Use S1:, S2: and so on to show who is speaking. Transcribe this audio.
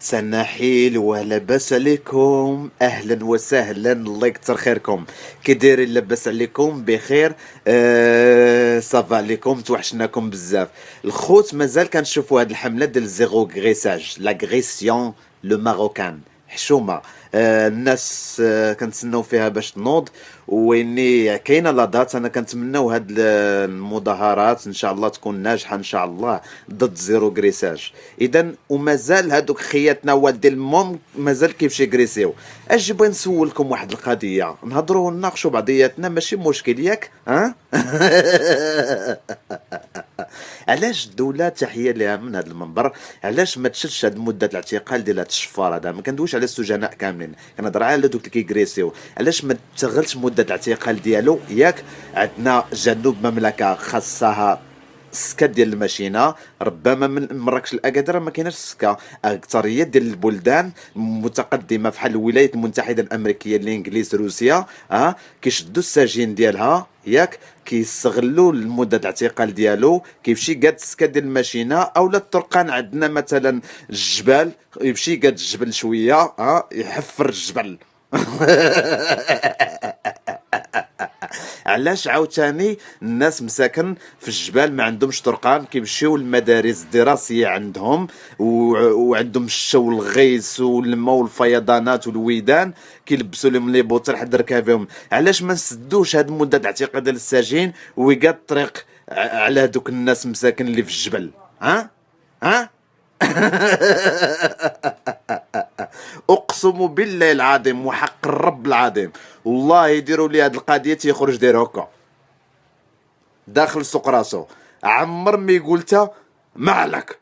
S1: سناحيل ولا بأس عليكم، اهلا وسهلا، الله يكتر خيركم. كي دايرين؟ لاباس عليكم بخير؟ صافا عليكم، توحشناكم بزاف. الخوت مازال كنشوفوا هاد الحمله ديال زيرو غريساج، لا غريسيون لو ماروكان، حشومه. الناس كنتسناو فيها باش تنوض، ويني كاينه لا دات. انا كنتمناو هاد المظاهرات ان شاء الله تكون ناجحه ان شاء الله ضد زيرو غريساج. اذا ومازال هادوك خياتنا والدي المهم مازال كيمشي يغريسيو. اجي بغي نسولكم واحد القضيه، نهضروا ونناقشوا بعضياتنا، ماشي مشكل ياك؟ ها؟ علاش الدوله، تحيه لها من هذا المنبر، علاش ما تشدش هاد مده الاعتقال ديال هاد الشفار هذا؟ ما كندويش على السجناء كاملين، كنهضر على دوك اللي كيغريسيو. علاش ما تشغلش مده الاعتقال ديالو ياك؟ عندنا جنوب مملكه خاصها السكه ديال الماشينه، ربما من مراكش لاكادير ما كايناش السكه. اكثريه ديال البلدان متقدمه بحال الولايات المتحده الامريكيه، الانجليز، روسيا، كيشدوا السجين ديالها ياك، كيستغلوا المده الاعتقال ديالو، كيمشي قاد السكه ديال الماشينه اولا الطرقان. عندنا مثلا الجبال، يمشي قاد الجبل شويه، يحفر الجبل. علاش عاوتاني الناس مساكن في الجبال ما عندهمش طرقان، كيمشيو المدارس الدراسيه عندهم، وعندهم الشو والغيس والماء والفيضانات والويدان، كيلبسوا لهم لي بوتر حد ركابهم. علاش ما نسدوش هاد المده الاعتقال ديال السجين ويقاد الطريق على هذوك الناس مساكن اللي في الجبل؟ ها؟ ها؟ اقسم بالله العظيم وحق الرب العظيم، والله يديروا لي هاد القضيه تيخرج داير هكا داخل سوق راسو، عمر ما قلت ما عليك.